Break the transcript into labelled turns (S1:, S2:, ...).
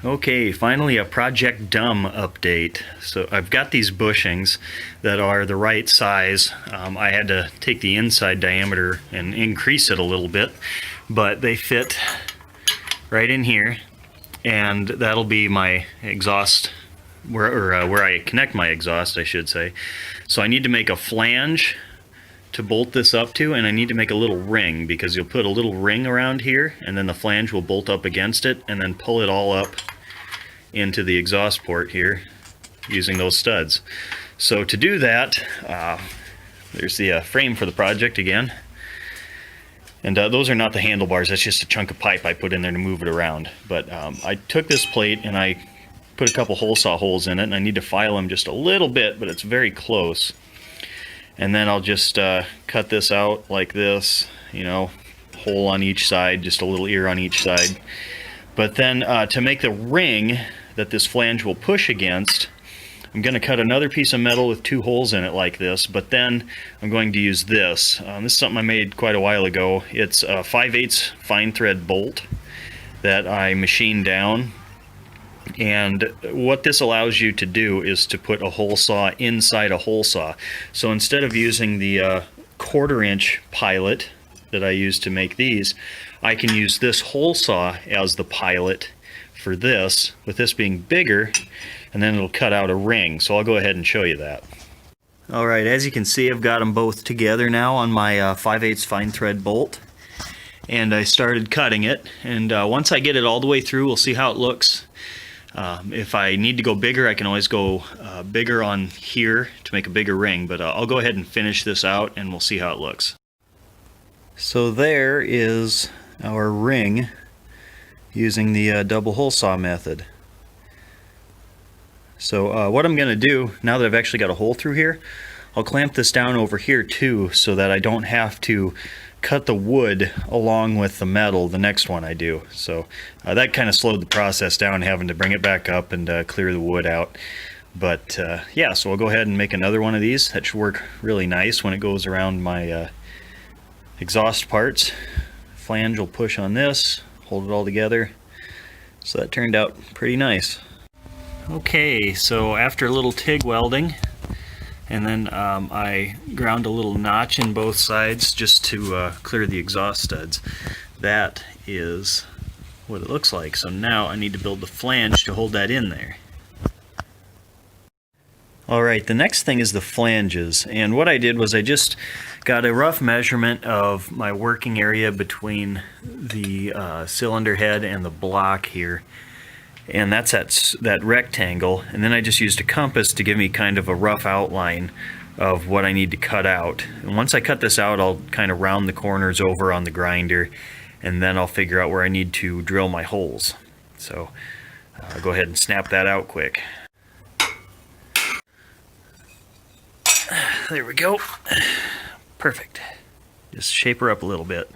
S1: Okay, finally a Project D.u.M.B update. So I've got these bushings that are the right size. I had to take the inside diameter and increase it a little bit, but they fit right in here, and that'll be my exhaust, where I connect my exhaust, I should say. So I need to make a flange to bolt this up to, and I need to make a little ring, because you'll put a little ring around here and then the flange will bolt up against it and then pull it all up into the exhaust port here using those studs. So to do that, there's the frame for the project again, and those are not the handlebars, that's just a chunk of pipe I put in there to move it around. But I took this plate and I put a couple hole saw holes in it, and I need to file them just a little bit, but it's very close. And then I'll just cut this out like this, you know, hole on each side, just a little ear on each side. But then to make the ring that this flange will push against, I'm going to cut another piece of metal with 2 holes in it like this, but then I'm going to use this. This is something I made quite a while ago. It's a 5/8 fine thread bolt that I machined down. And what this allows you to do is to put a hole saw inside a hole saw. So instead of using the 1/4 inch pilot that I use to make these, I can use this hole saw as the pilot for this, with this being bigger, and then it'll cut out a ring. So I'll go ahead and show you that. Alright, as you can see, I've got them both together now on my 5/8 fine thread bolt. And I started cutting it, and once I get it all the way through, we'll see how it looks. If I need to go bigger, I can always go bigger on here to make a bigger ring, but I'll go ahead and finish this out and we'll see how it looks. So there is our ring using the double hole saw method. So what I'm going to do, now that I've actually got a hole through here, I'll clamp this down over here too, so that I don't have to cut the wood along with the metal the next one I do. So that kind of slowed the process down, having to bring it back up and clear the wood out. But yeah, so I'll go ahead and make another one of these. That should work really nice when it goes around my exhaust parts. Flange will push on this, hold it all together. So that turned out pretty nice. Okay, so after a little TIG welding, and then I ground a little notch in both sides just to clear the exhaust studs. That is what it looks like. So now I need to build the flange to hold that in there. Alright, the next thing is the flanges. And what I did was I just got a rough measurement of my working area between the cylinder head and the block here. And that's that rectangle, and then I just used a compass to give me kind of a rough outline of what I need to cut out. And once I cut this out, I'll kind of round the corners over on the grinder, and then I'll figure out where I need to drill my holes. So I'll go ahead and snap that out quick. There we go. Perfect. Just shape her up a little bit.